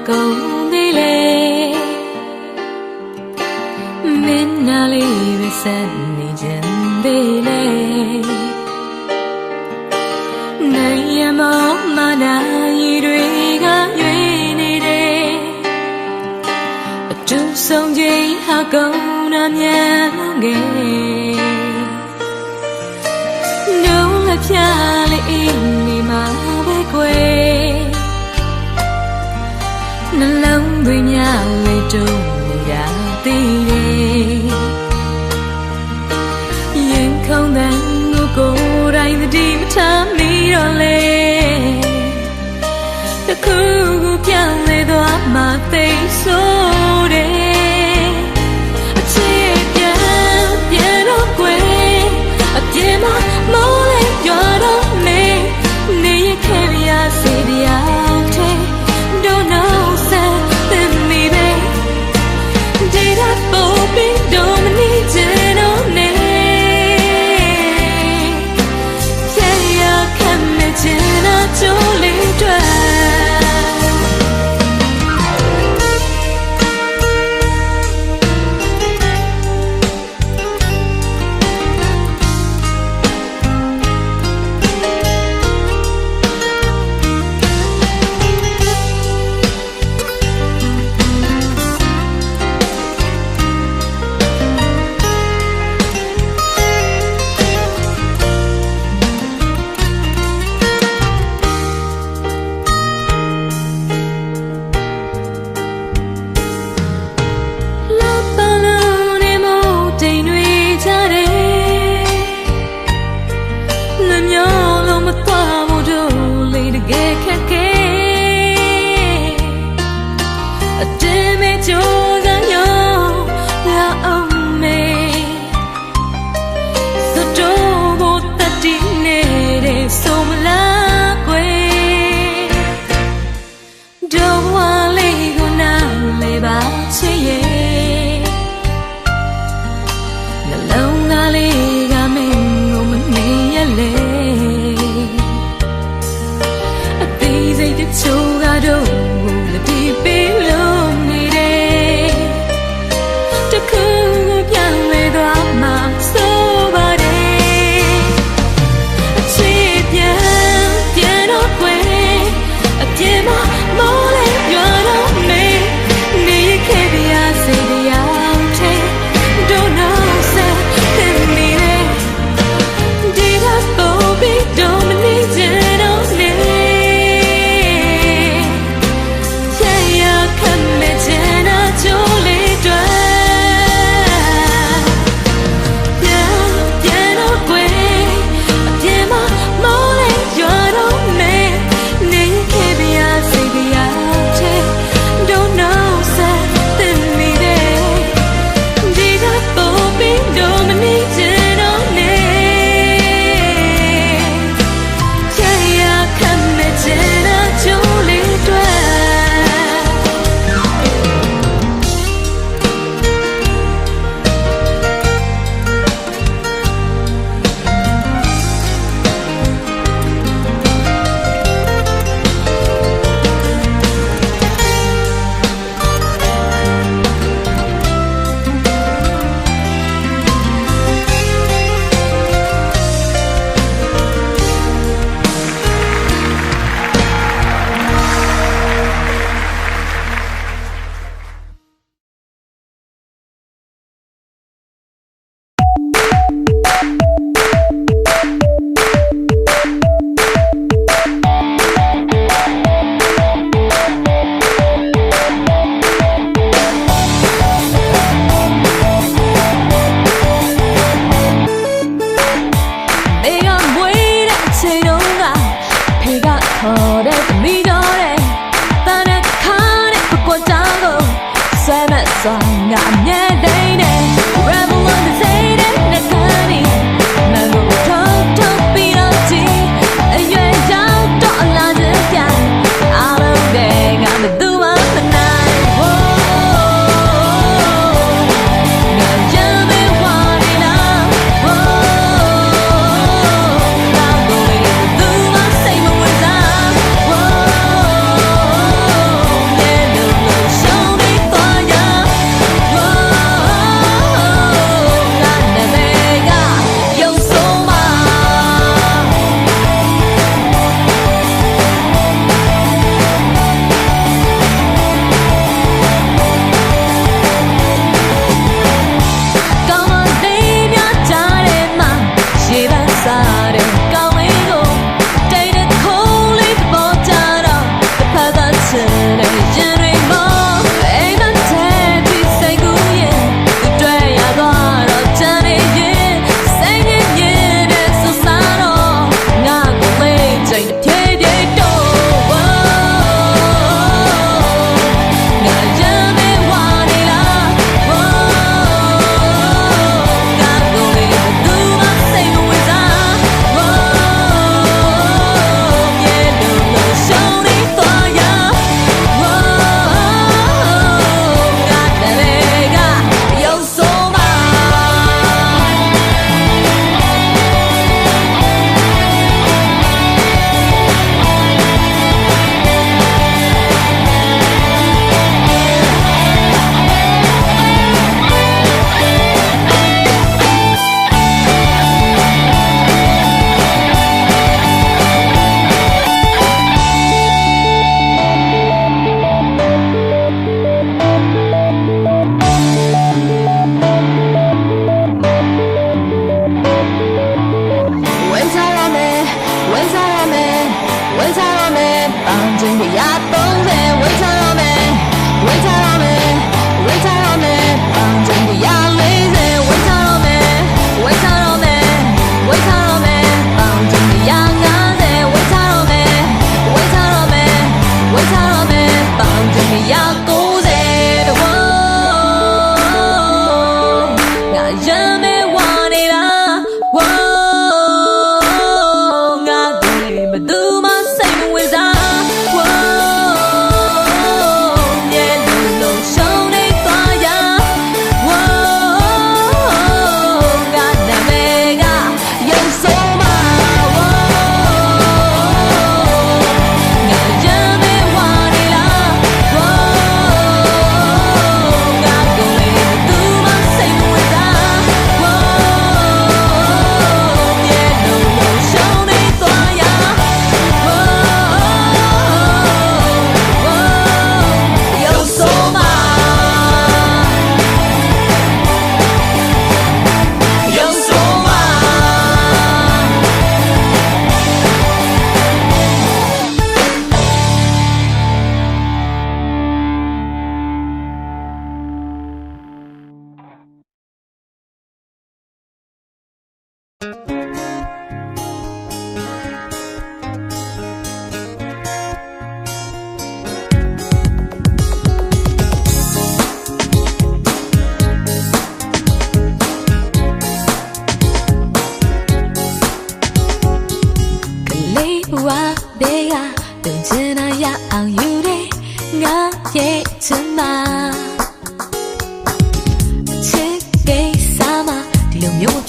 ကုန်သေးလေမင်းနာလေးပဲဆက်နေခြင်းသေးလေနိုင်ရမောမနာရီတွေကရွေးနေတယ်အကျုံဆုံးခြင်းဟာကုန်နာမြန်ငယ်နှုံးလက်ဖြာလေးအင်းနေမှာပဲကွယ်နှလုံးသွင်းများလေးတုံးနေတာသေးတယ်ရင်ခုန်တဲ့ကိုယ်တိုင်တတိမထားမိတော့လေတခုခုပြောင်းလဲသွားမှသိဆိုးတယ်အချစ်ပြန်တော့ကွယ်အပြင်းမမိုးလေးရွာတော့မေနေရခဲ့ရစေတရားထဲ Don't know say that me babe did I fall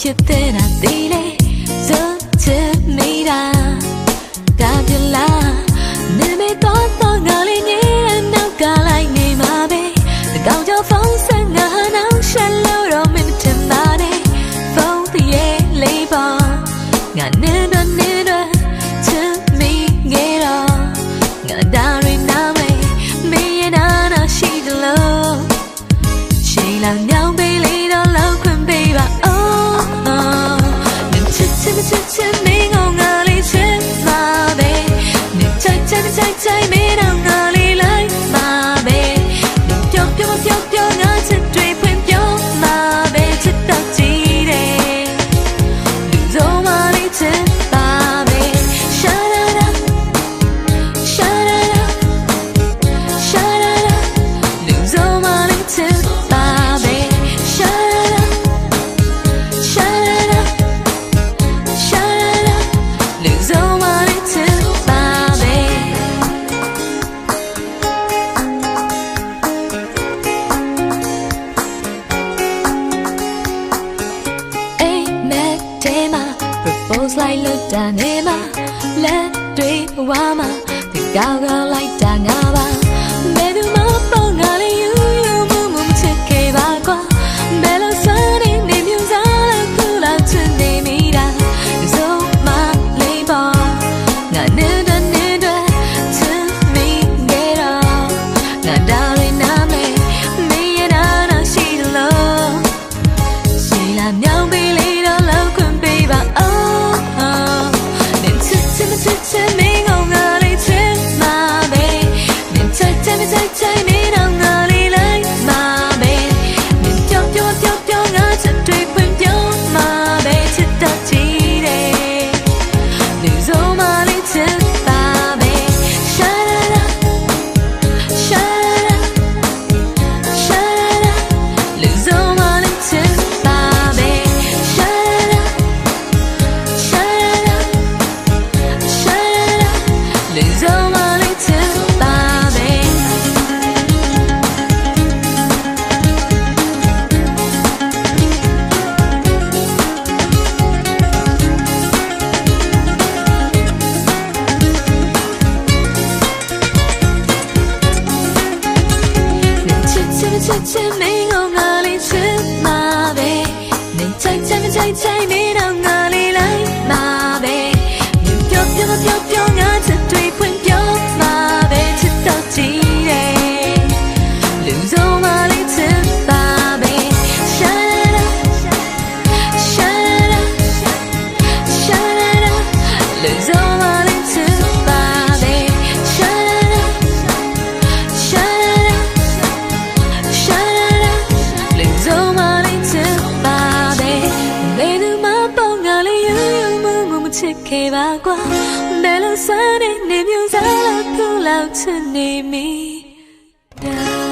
ဖြစ်တဲ့နာသေးလေဇွတ်ချစ်မိတာဒါပြလားနေမေတော့ငါလေးနေနောက်ကလိုက်နေမှာပဲတကောင်ကြောင့်ဖုန်းဆက်ငါနောက်ဆက်လို့တော့မင်းထင်ပါနဲ့ဖုန်းတည်းလေးပါငါနေတော့ချစ်မိငယ်တော့ငါဒါရီနာမေမေရနာနာရှိတယ်လို့ချိန်လာညောင်းပေးလေးတော့လောက်ခွင့်ပေးပါချစ်မင်းကိုငါလေးချစ်မှာပဲနေကြိုက်မင်းတော့ငါလေးလိုက်မှာပဲနေပြောငါချစ်တွေဖွင့်ပြောမှာပဲချစ်တော့ကြည့်တယ်လူစုံမလေးချစ်ပါပဲရှာလာလာလူစုံမလေးချစ်ပါပဲရှာလာလူစုံမလေးချစ်ပါပဲအိမ်မက်တဲမှာ propose လိုက်လို့တာနေမှာလက်တွေဝါမှာဒီကောက်လိုက်တာငါပါဘယ်သူမှပေါ့ငါလေးယူမှုချစ်ခဲ့ပါကွာဘယ်လိုစနေနေမျိုးစားလဲခုလောက်ချစ်နေမိတာလူစုံမလေးပေါ့ငါနေတော့ချစ်မိခဲ့တော့ငါဒါရီနာမေမေရနာနာရှိတယ်လို့ရှိလာမြောင်းပေးလေတော့လောက်ခွင့်ပေးပါနေချစ်မင်းကိုငါလေးချစ်မှာပဲနေကြိုက်မင်းတော့ငါလေးလိုက်မှာပဲနေပြောငါချစ်တွေဖွင့်ပြောမှာပဲချစ်တော့ကြည့်တယ်လူစုံမလေးချစ်ပါပဲရှာလာလူစုံမလေးချစ်ပါပဲရှာလာလူစုံမလေးချစ်ပါပဲချစ်မင်းကိုငါလေးချစ်မှာပဲနေကြိုက်မင်းတော့ငါလေးလိုက်မှာပဲနေပြောငါချစ်တွေဖွင့်ပြောမှာပဲချစ်တော့ကြည့်တယ်လူစုံမလေးချစ်ပါပဲရှာလာလူစုံမလေးချစ်ပါပဲရှာလာလူစုံမလေးချစ်ပါပဲဘယ်သူမှပေါ့ငါလေးယူမှုမချစ်ခဲ့ပါကွာဘယ်လိုစနေနေမျိုးစားလို့ခုလောက်ချစ်နေမိတာ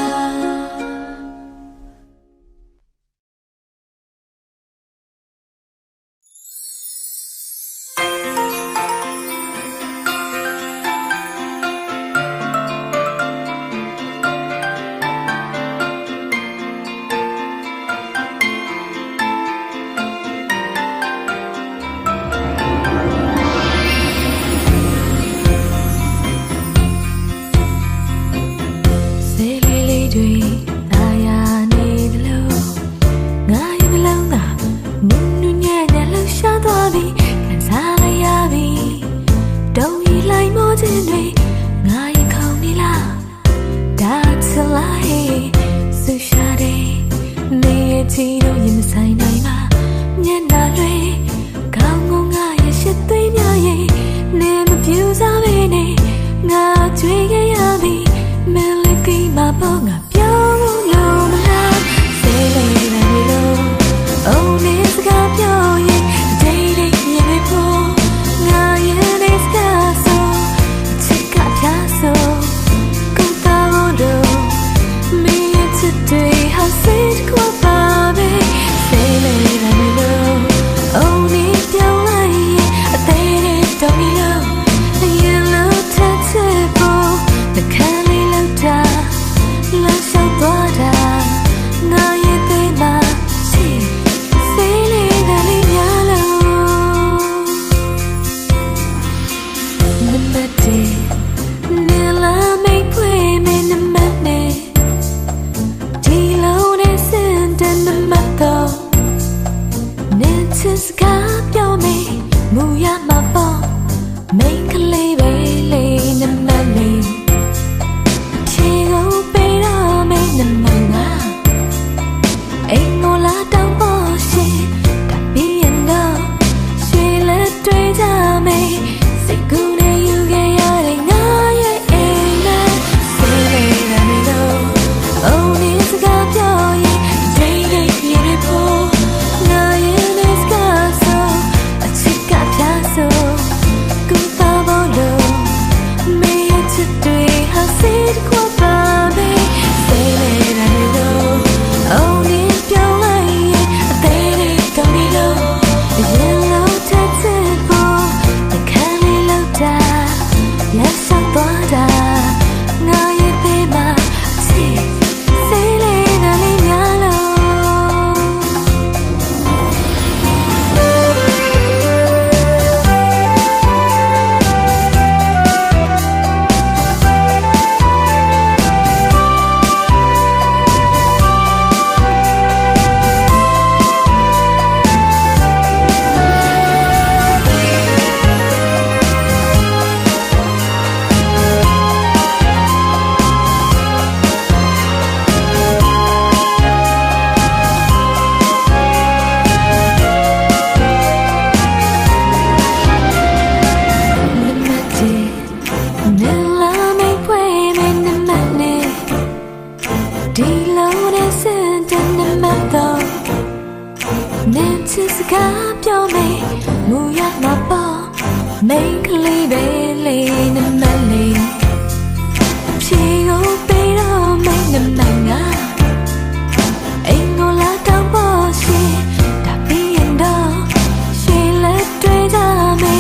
Day nên chỉ cả biểu mê mù ya mà bỏ mấy cái ly bể ly nên mà ly chỉ có bể đó mấy năm nàng à anh ngồi lá cao bỏ xì đã bị anh đó chỉ làတွေ့ra mê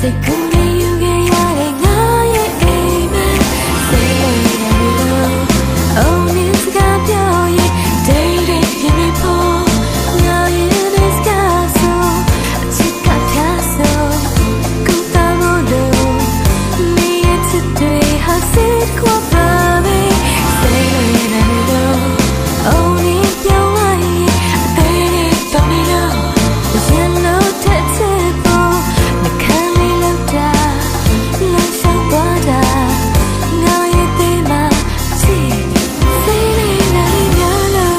sẽ cùng đi yêu ghê ya để ngã ye amen sẽ là đâu oh nên chỉ cả biểu ye day day ye me po ngã ye this castle chỉ cả castle cũng ta vô đâu mi ye today has it qua ba me sẽ là đâu oh nên biểu lại day day don't need know you know that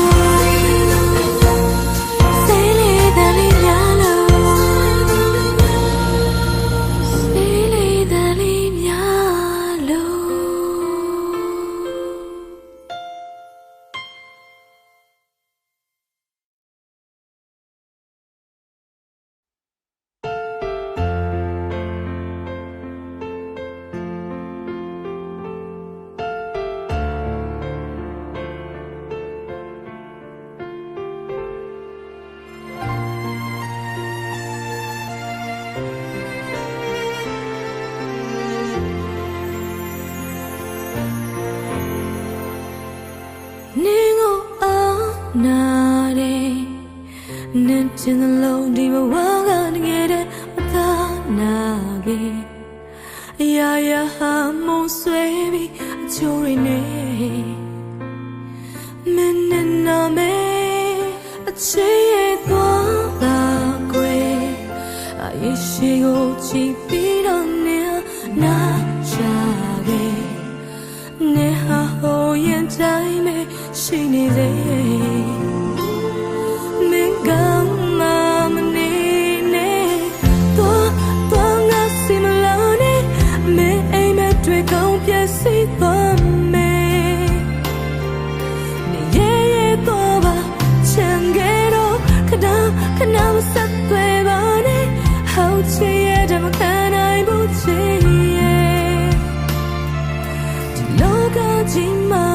nên trên lâu đi mà quá gần nghe đến ta na ge ya ya ha mong xuê bi chori ne men nên na me che to la que ai shi go chi bi do ne na cha ge ne ha ho yen dai me shi ni de Gang mama ne ne to nga si malane me ai me twe kaung pya si to me ne ye to ba chan ge do kana ma sat twe ba ne how chi ye da ma kan ai bu chi ye ti lo ga ji ma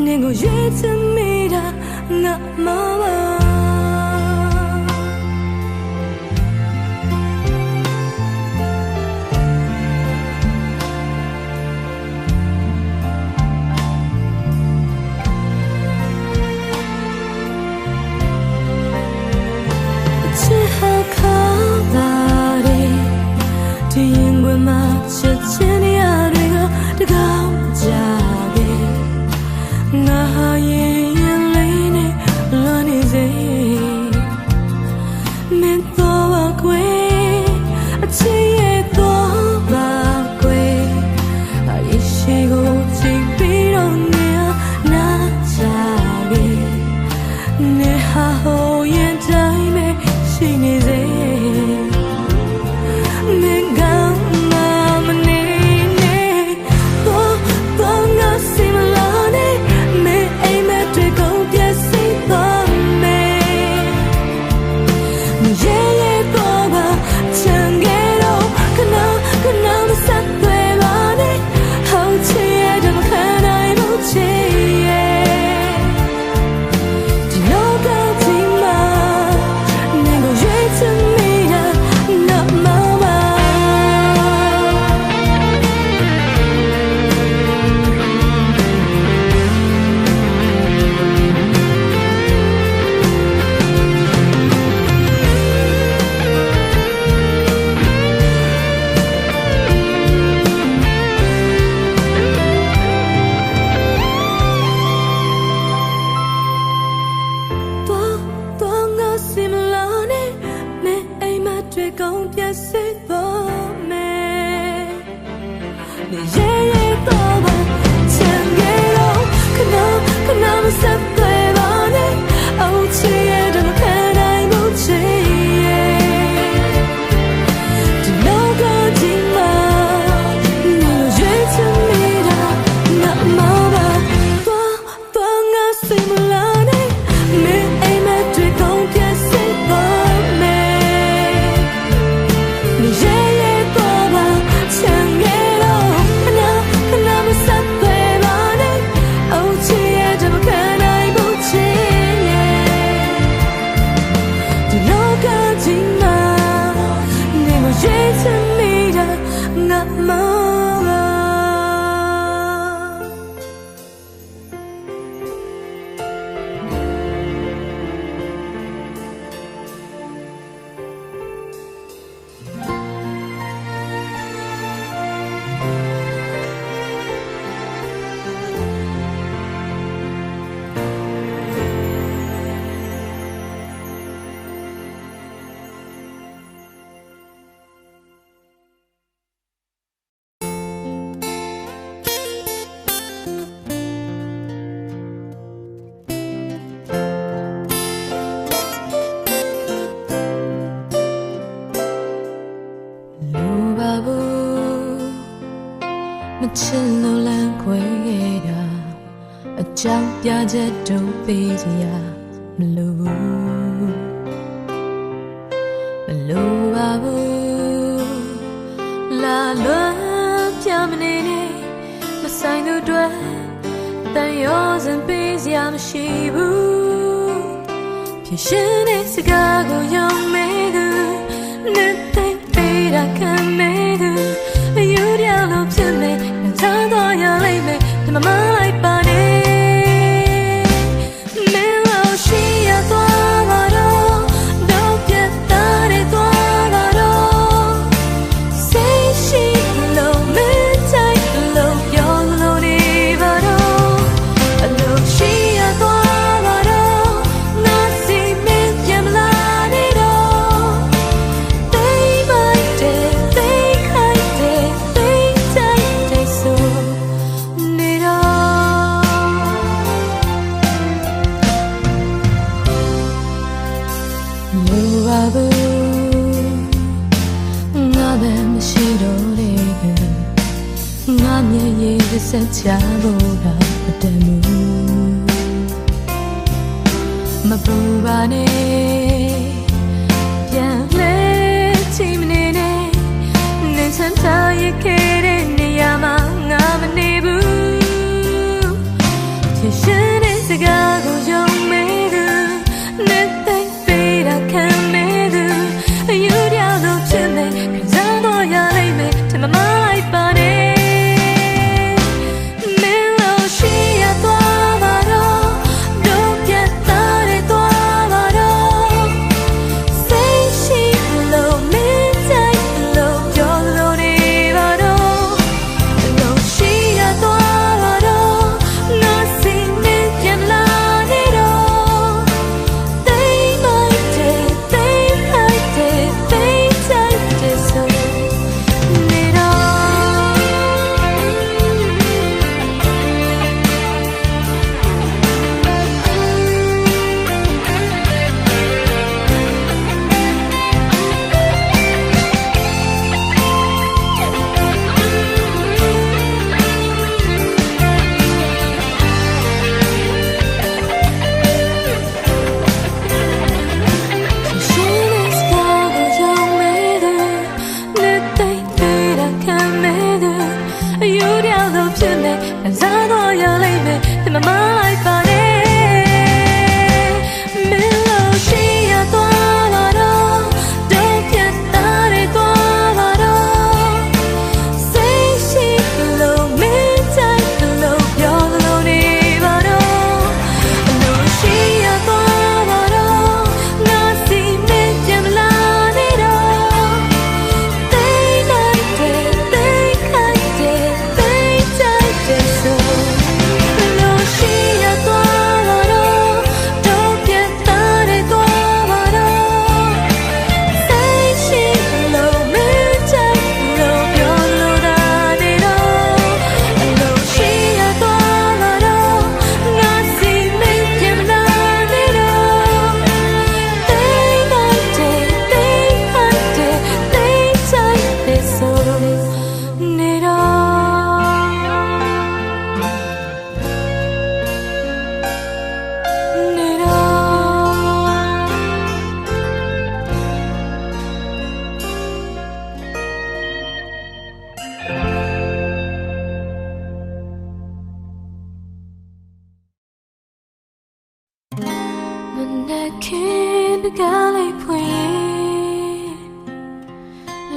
ne go ye to me da nga ma ba Simulane, me ai me tre con pies ချက်တို့ပေးစရာမလိုဘူးမလိုပါဘူးလာလွန်ပြမနေနဲ့မဆိုင်သူတွေတန်ရောစံပေးစရာမရှိဘူးဖြစ်ရှင်တဲ့စကားကိုယုံမဲ့သူနဲ့သိပေးတာခံမဲ့သူအယူပြောင်းလို့ဖြစ်မဲ့ငါတော့ရလိမ့်မယ်ဒီမှာမလိုက်ပါနဲ့ဆက်ချဖို့ကမတန်ဘူးမပူပါနဲ့ပြန်လဲချီမနေနဲ့နင်ချမ်းသာရခဲ့တဲ့နေရာမှာငါမနေဘူးချစ်ရှင်တဲ့စကားကိုယုံမဲ့သူနဲ့သိပေးတာခံမဲ့သူအယူပြောင်းလို့ဖြစ်မဲ့ခံစားတော့ရလိမ့်မယ်ဒီမှာမလိုက်ပါနဲ့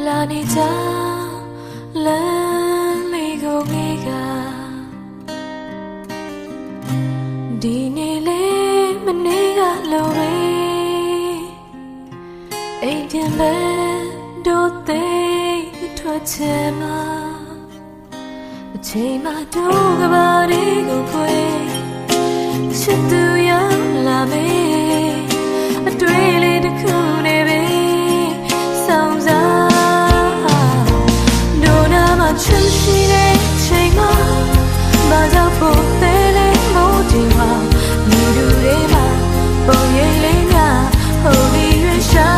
လာနေကြလမ်းလေးကိုငေးကဒီနေ့လေးမနေ့ကလိုပဲအိမ်ပြန်ပဲတို့သေးထွက်ချင်မှာအချိန်မှတို့ကဘာတွေကိုခွေချစ်သူရောက်လာမယ်အတွေ့လေးတစ်ခုနဲ့ပဲဆောင်စားချစ်ရှိတဲ့ချိန်မှာမကြောက်ဖို့သေးလေးမို့ဒီမှာလူတွေမှာပုံရိပ်လေးများဟိုဒီရွှေရှာ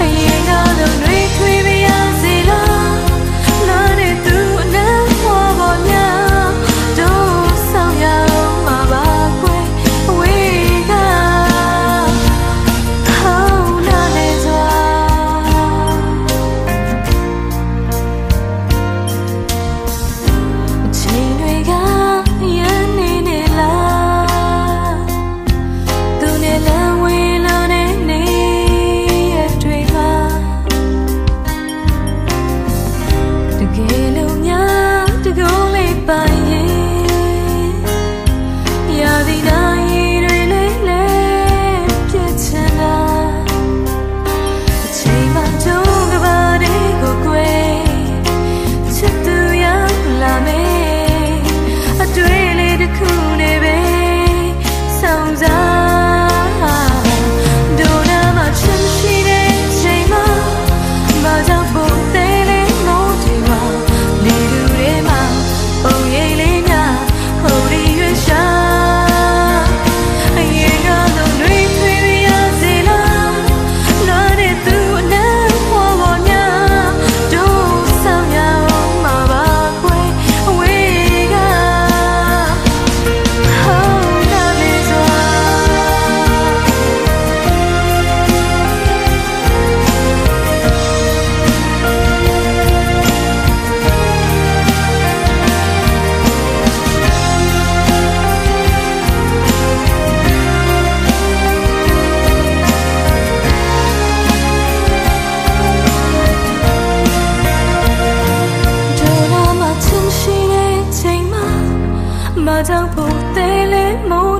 အရင်ကတော့တွေးထွေးမရစေလားနားနဲ့သူအနမ်းပေါ်ပေါ်များတို့ဆောင်ရအောင်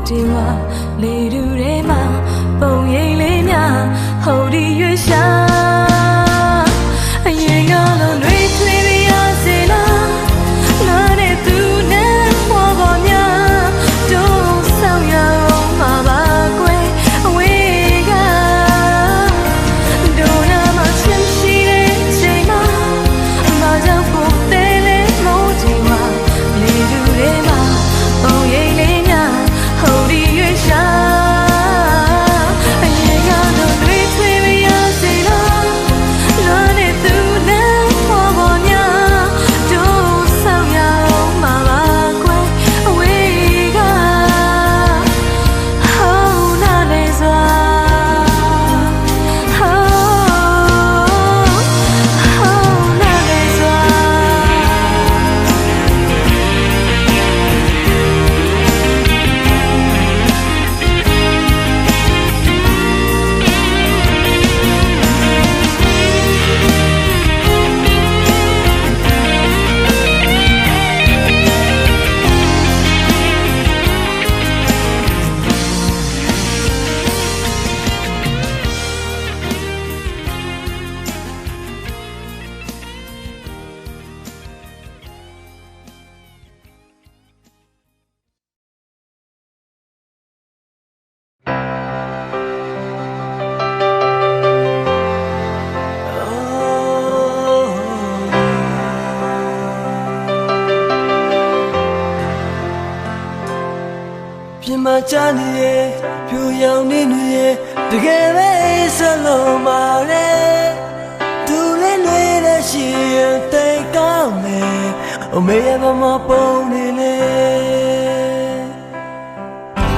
တေဝလေတူထဲမှာပုံရိပ်လေးများဟိုဒီရွှေရှာအရင်ကလုံးတွေထွေးရစေလားငါနဲ့သူနဲ့ပေါ်ပေါ်များတို့ဆောင်ရအောင်မှာပါကွယ်အဝေးကတို့နာမချင်ရှိတဲ့ချိန်မှာမကြောက်ဖို့တဲလေမိုးချိန်မှာလေတူထဲမှာပုံရိပ်လေးများဟိုဒီရွှေရှာပြမချနေရဲ့ပြူရောင်နေနေရဲ့တကယ်ပဲစလုံးမာရဲ့သူလေးလွေတဲ့ရှိရင်တိတ်ကောင်းမယ်အမေရဲ့မမပုံနေလေ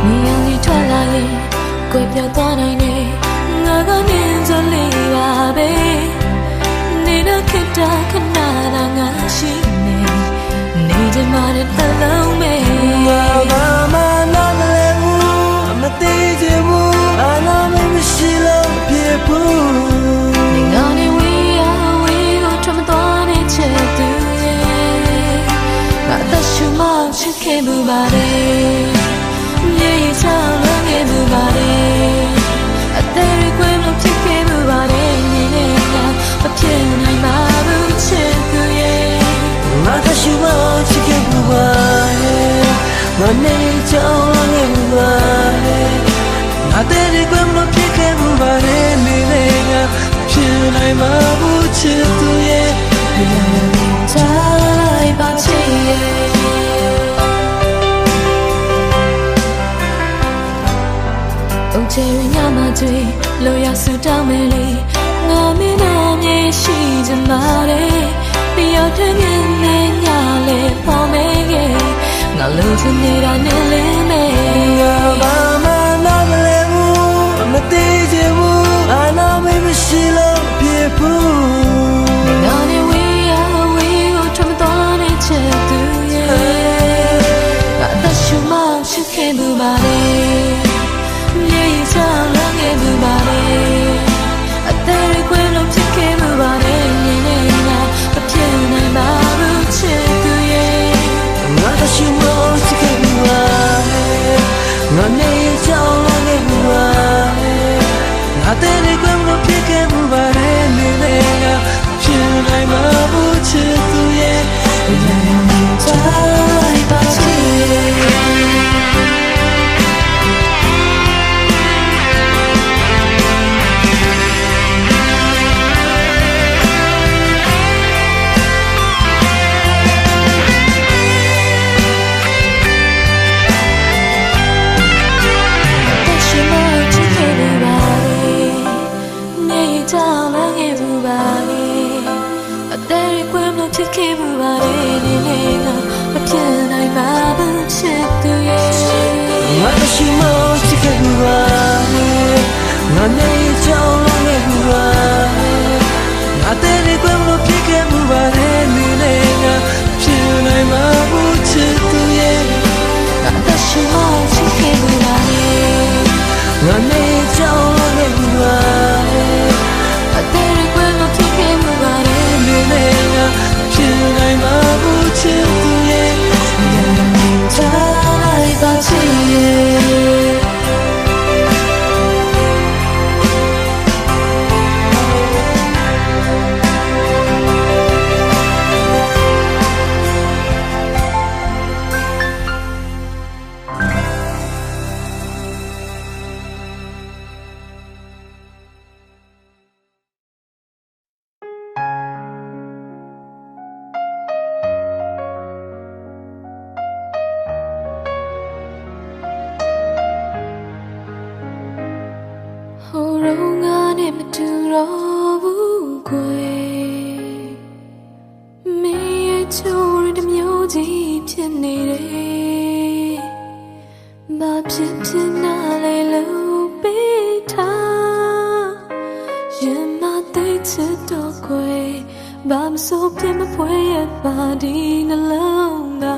နေအောင်ဒီထွက်လာရင်ကိုယ်ပြောင်းသွားနိုင်နေငါကမြင်ကြလေးပါပဲနေတော့ခက်တာခဏလာငါရှိနေနေချင်မှတဲ့နှလုံးမဲငါမနာမလဲဘူးမသေးချင်ဘူးအနာမရှိလို့ပြေဘူးနေငါနဲ့ဝေးရဝေးကိုထွက်မသွားတဲ့ချက်သူရဲ့ငါသက်ရှူမှချစ်ခဲ့မှုပါတယ်မြေချောင်းလုံးခဲ့မှုပါတယ်အသေးရကွယ်လို့ဖြစ်ခဲ့မှုပါတယ်နေနဲ့ငါမဖြစ်နိုင်ပါဘူးချစ်သူရဲ့ငါသက်ရှူမှချစ်ခဲ့မှုပါတယ်ငါနေချောင်းလုံးခဲ့မှုပါတယ်ငါတဲ့ဒီကွယ်လို့ဖြစ်ခဲ့မှုပါတယ်နေနဲ့ငါဖြစ်နိုင်မှာဘူးချစ်သူရဲ့တိုင်းပါချစ်ရဲ့အုတ်ချယ်ရညမှာတွေ့လို့ရဆူတောင်းမယ်လေငါမင်းတော်မြေရှိချင်ပါတယ်တယောက်တည်းနဲ့ညလေပေါ်မယ်ရဲ့ငါလို့ချင်နေတာနဲ့လင်းမယ်ငါမနာမလဲဘူးမသေးချင်ဘူးအနာမရှိလို့ပြေဘူးငါနဲ့ဝေးရဝေးကိုထွက်မသွားတဲ့ချက်သူရဲ့ငါသက်ရှူမှချစ်ခဲ့မှုပါတယ်မြေချောင်းလုံးခဲ့မှုပါတယ်အသေးရကွယ်လို့ဖြစ်ခဲ့မှုပါတယ်နေနဲ့ငါမဖြစ်နိုင်ပါဘူးချစ်သူရဲ့ငါသက်ရှူမှချစ်ခဲ့မှုပါတယ်ငါနေချောင်းလုံးခဲ့မှုပါတယ်ငါတဲ့ဒီကွယ်လို့ဖြစ်ခဲ့မှုပါတယ်နေနဲ့ငါဖြစ်နိုင်မှာဘူးချစ်သူရဲ့တိုင်းပါချစ်ဖြစ်ခဲ့မှုပါတယ်နေနေငါမဖြစ်နိုင်ပါဘူးချစ်သူရဲ့ငါရှိမှချစ်ခဲ့မှုပါငါနေချောင်းလုံးခဲ့မှုပါငါတဲ့ဒီကွယ်လို့ဖြစ်ခဲ့မှုပါတယ်နေနေငါဖြစ်နိုင်မှာဘူးချစ်သူရဲ့ငါတရှိမှချစ်ခဲ့မှုပါငါနေချောင်းလုံးခဲ့မှုပါအတဲ့ဒီကွယ်လို့ဖြစ်ခဲ့မှုပါတယ်နေနေငါဖြစ်နိုင်မှာဘူးချစ်သူရဲ့တိုင်းပါချစ်ရဲ့ Horonga ne maturo bukwe Me chori de myoji phit ne de Ba phit phit na le lo pe tha Yin ma tai chit to kwe Ba ma so phit ma phwe yat ba di na long ga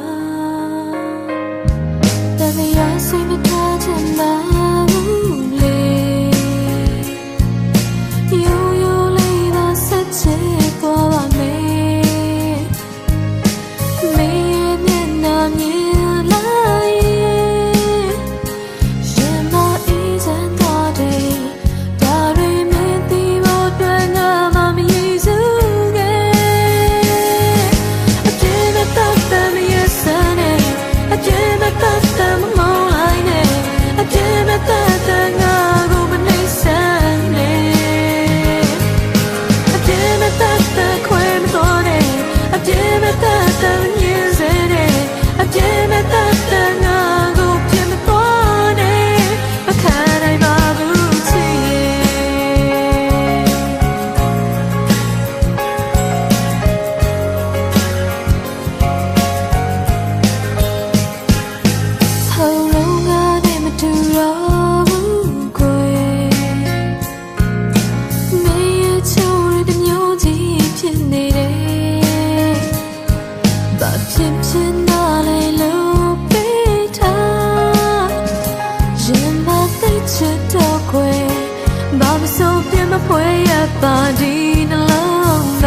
Ta me ya sai ma tha chan ba Body no longer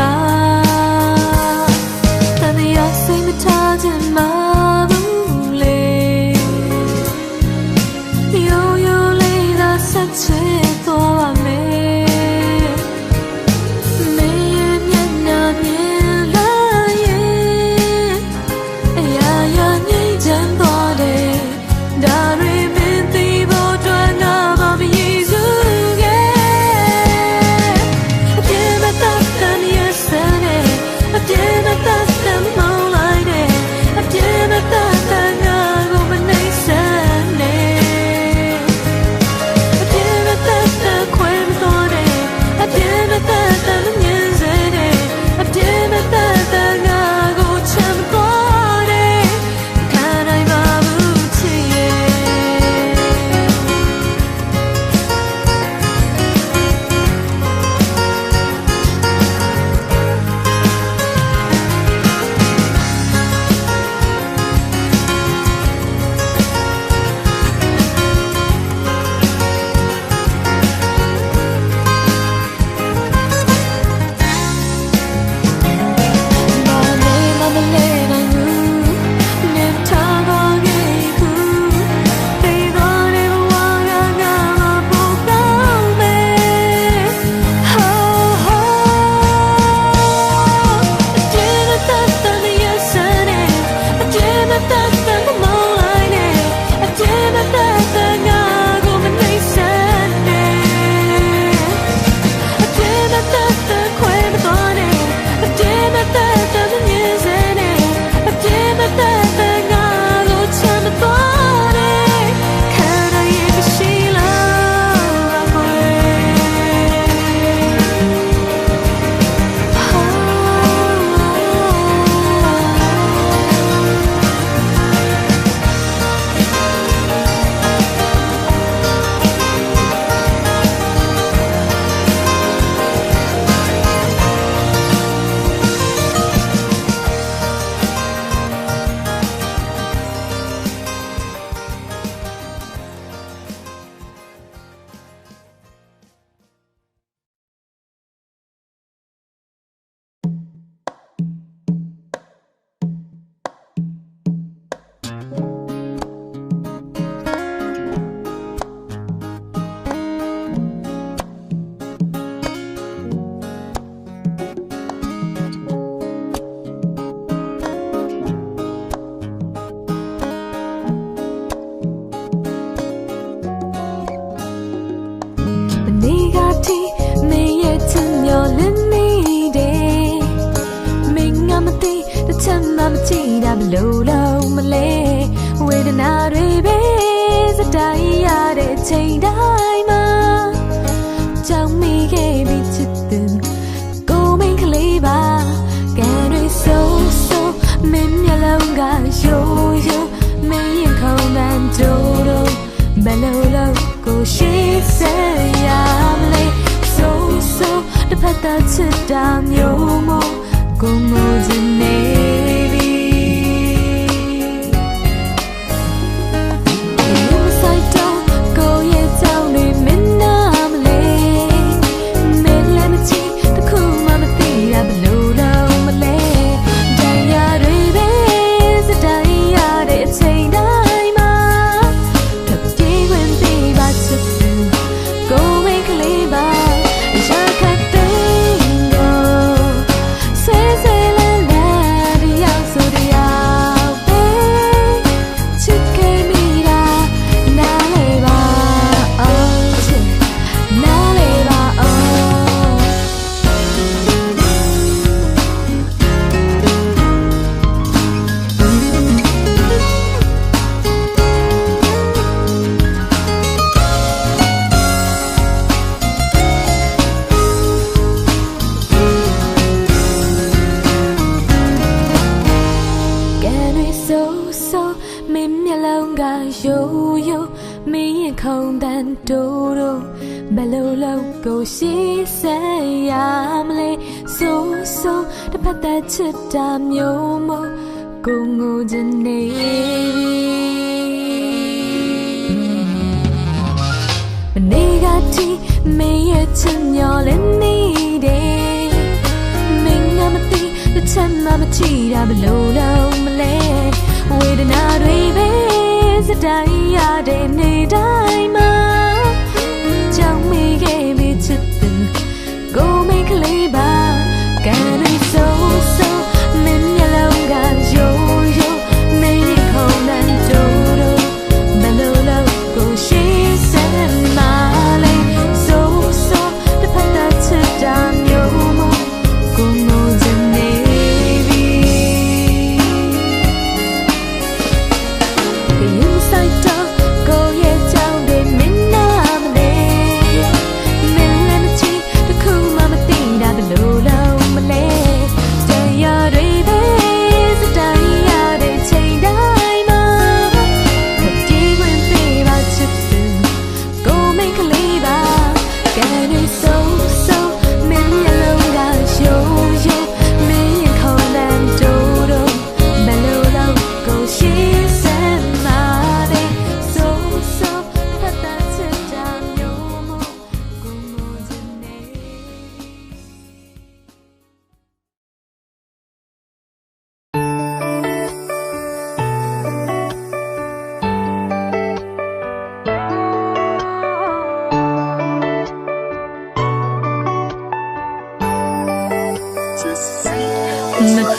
And the ice in the touch in my bule Yo lay that such a thought me Me and ya la ya ni jan body Da remain the boat when I'm Jesus Lolo Malay, waiting out a base, a day at a chain diamond. တာမျိုးမို့ကိုငိုချင်နေပြီလူဆိုင်တော့ကိုရဲ့ကြောင်တွေမင်းနာမလဲမင်းလည်းမချီတခုမှမသိရဘလို့တော့မလဲတရားတွေပဲစတိုင်းရတဲ့အချိန်တိုင်းမှာထပ်ပြေးဝင်ပြီးပါချစ်သူကိုဝေးကလေးပါရခတ်တဲ့ကိုဆွဲဆွဲလန်းလန်းတယောက်ဆိုတယောက်ပဲချစ်ခဲ့မိတာနားလေပါအောင်ချစ်နားလေပါအောင်မင်းမျက်လုံးကရိုးရိုးမင်းရင်ခုန်တန်တိုးတိုးဘယ်လိုလုပ်ကိုရှိဆက်ရမလဲဆိုဆိုတစ်ဖက်သက်ချစ်တာမျိုးမို့ကိုငိုချင်နေပြီမနေ့ကတိမင်းရဲ့ချစ်မျောလည်းနေတယ်မင်းကမသိတစ်ချက်မှမချီတာဘယ်လိုလုပ်မလဲဝေဒနာတွေပဲစတိုင်းရတဲ့နေ့တိုင်းမှာကြောင်မိခဲ့ပြီချစ်သူကိုမိတ်ကလေးပါကံတွေဆိုဆိုမင်းမျက်လုံးကရိုးရိုးမင်းရင်ခုန်တန်းတိုးတိုးဘယ်လိုလုပ်ကိုရှိစမ်းမလဲဆိုဆိုတစ်ဖက်သက်ချစ်တာမျိုးမို့ကိုငိုချင်နေ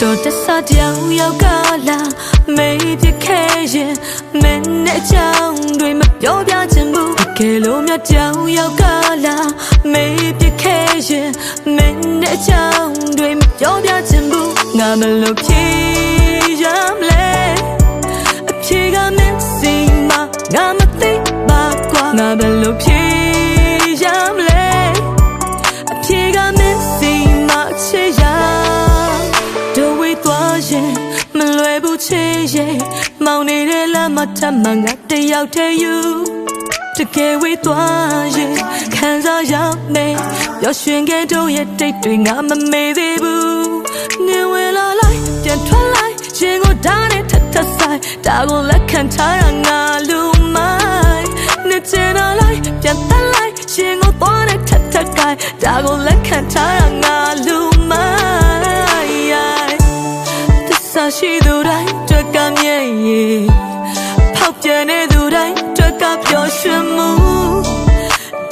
တော်တဆကြောင်ရောက်ကလာမေးပြခဲ့ရင်မင်းနဲ့အကြောင်းတွေမပြောပြချင်ဘူးကဲလို့မြတ်ကြောင်ရောက်ကလာမေးပြခဲ့ရင်မင်းနဲ့အကြောင်းတွေမပြောပြချင်ဘူးငါမလို့ဖြေရမလဲအဖြေကမင်းစီမငါမသိပါကွာငါဘယ်လိုဖြေရမလဲအဖြေကမင်းစီမချေရမလွယ်ဘူးချေရဲ့မောင်နေတဲ့လမ်းမှာထပ်မှငါတယောက်တည်းယူတကယ်ဝေးသွားရင်ခံစားရမယ်ပျော်ရွှင်ခဲ့တော့ရဲ့တိတ်တွေငါမမေ့သေးဘူးနေဝင်လာလိုက်ပြန်ထွက်လိုက်ရင်ကိုဓာတ်နဲ့ထပ်ထပ်ဆိုင်ဒါကိုလက်ခံထားရငါလူမိုင်းနေချင်လာလိုက်ပြန်တက်လိုက်ရင်ကိုသွားနဲ့ထပ်ထပ်ကိုင်းဒါကိုလက်ခံထားရငါလူမိုင်းရှိသူတိုင်းတွက်ကမြဲ့ရဖောက်ပြန်နေသူတိုင်းတွက်ကပျော်ရွှင်မှု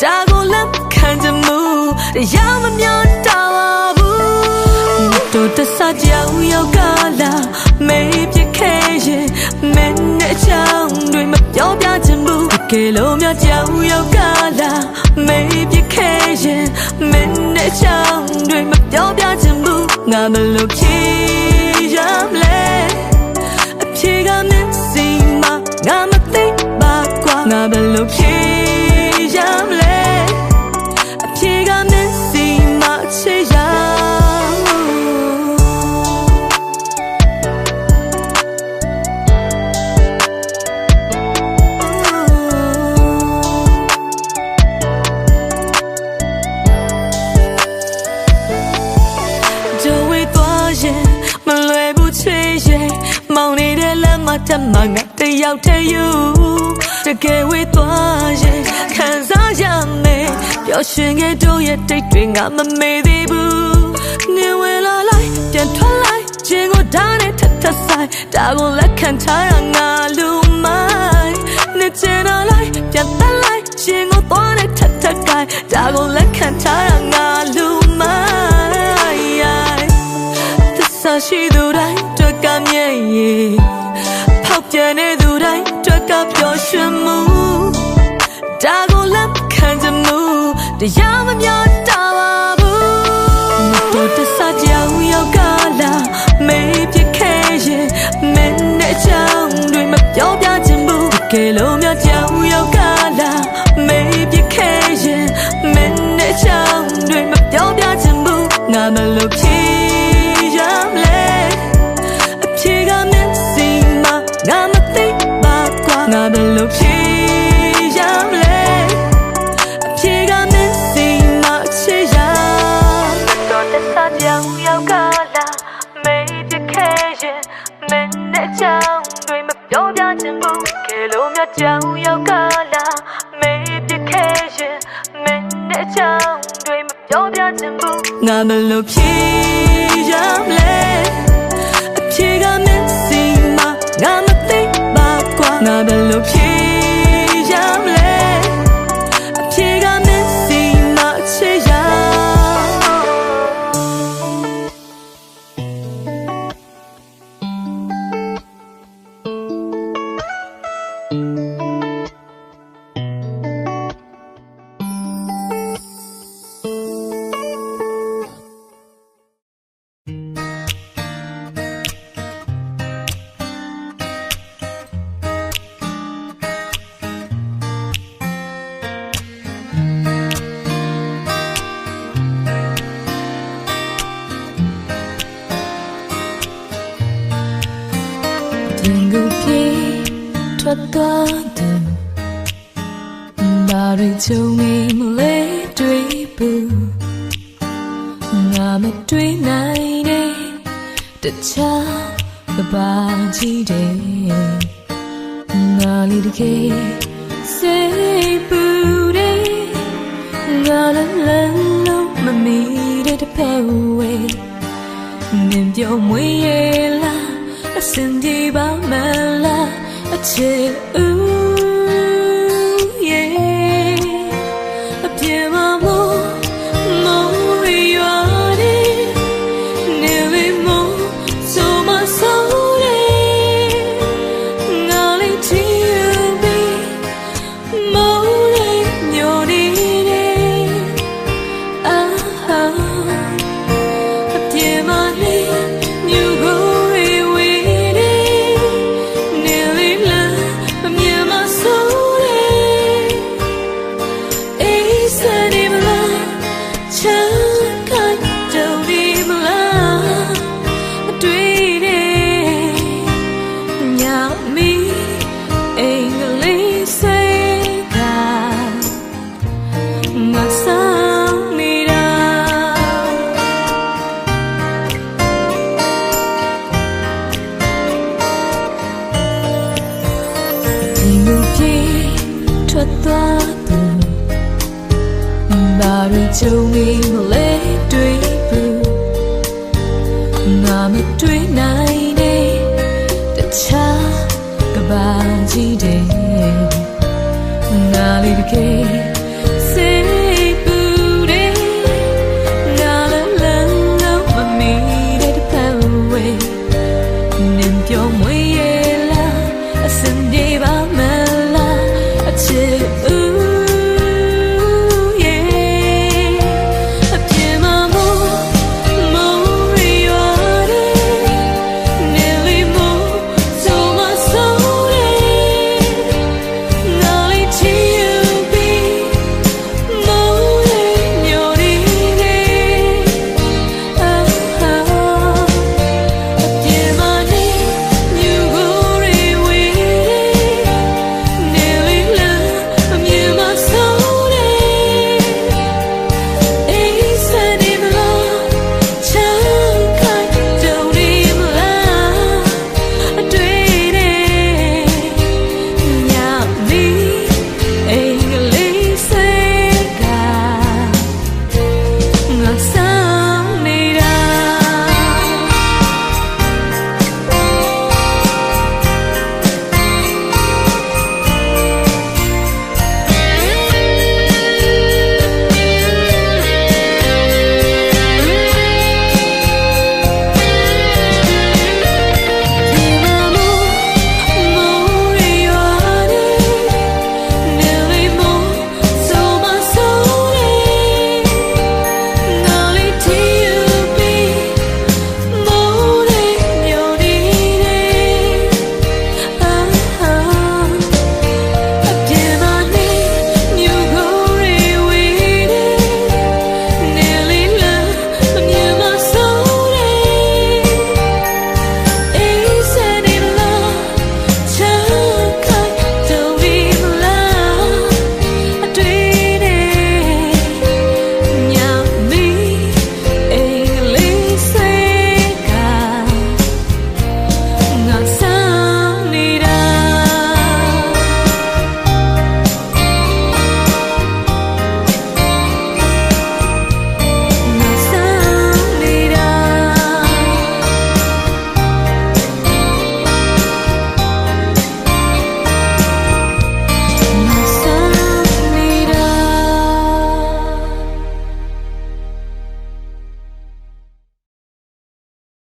ဒါကိုလက်ခံချင်မှုတရားမမျောတာပါဘူးတို့တဆကြောင်ရောက်ကလာမေးပြခဲ့ရင်မင်းနဲ့အချောင်းတွေမပြောပြချင်ဘူးကဲလို့မြကြောင်ရောက်ကလာမေးပြခဲ့ရင်မင်းနဲ့အချောင်းတွေမပြောပြချင်ဘူးငါမလို့ဖြေရမလဲအဖြေကမင်းစီမငါမသိပါကွာငါဘယ်လိုဖြေရမလဲအဖြေကမင်းစီမချေရ တက်မှာငါတယောက်တည်းယူတကယ်ဝေးသွားရင်ခံစားရမယ်ပျော်ရွှင်ခဲ့တို့ရဲ့တိတ်တွေငါမမေ့သေးဘူးနေဝင်လာလိုက်ပြန်ထွက်လိုက်ခြင်းကိုဓာတ်နဲ့ထပ်ထပ်ဆိုင်ဒါကိုလက်ခံထားရငါလူမိုင်းနေချင်တော့လိုက်ပြန်တက်လိုက်ခြင်းကိုသွားနဲ့ထပ်ထပ်ကိုင်ဒါကိုလက်ခံထားရငါလူမိုင်းသစ္စာရှိသူတိုင်းတွက်ကမြဲရဲ့ဖောက်ပြန်နေသူတိုင်းတွက်ကပျော်ရွှင်မှုဒါကိုလက်ခံကြမှုတရားမမျှတာပါဘူးမတော်တဆကြောင်ရောက်ကလာမေးပြခဲ့ရင်မင်းနဲ့ချောင်းတွေမပြောပြချင်ဘူးတကယ်လို့များကြောင်ရောက်ကလာမေးပြခဲ့ရင်မင်းနဲ့ချောင်းတွေမပြောပြချင်ဘူးငါမလို့ဖြေရမလဲအဖြေကမင်းစီမငါမသိပါကွာငါမလို့ဖြေရမလဲအဖြေကမင်းစီမချေရတော့တဆကြောင်ရောက်ကလာမေးပြခဲ့ရင်မင်းနဲ့ချောင်းတွေမပြောပြချင်ဘူးကဲလို့မြတ်ကြောင်ရောက်ကလာမေးပြခဲ့ရင်မင်းနဲ့ချောင်းတွေမပြောပြချင်ဘူးငါမလို့ဖြေရမလဲအဖြေကမင်းစီမငါမသိပါကွာငါမလို့ဖြေရမလဲအဖြေကမင်းစီမချေရတင်ကိုပြေထွက်သွားသူဘာတွေချုံနေမလဲတွေ့ဘူးငါမတွေ့နိုင်တဲ့တခြားကဘာကြီးတဲ့ငါလေးတကယ်စိတ်ပူတဲ့ငါလည်းလုံးမမီတဲ့တစ်ဖက်ဝေးနင်ပြောမွေးရလားအစင်ဒီပါမလားအချစ်ဦးအပြေမမို့မိုးရွာတယ်နေလေးမို့ဆိုမဆိုးတယ်ငါလေးချီယူပြီးမိုးလေးညိုနေတယ်အာဟာအပြေမလေးညူကိုထွက်သွားသူဘာတွေချုံနေမ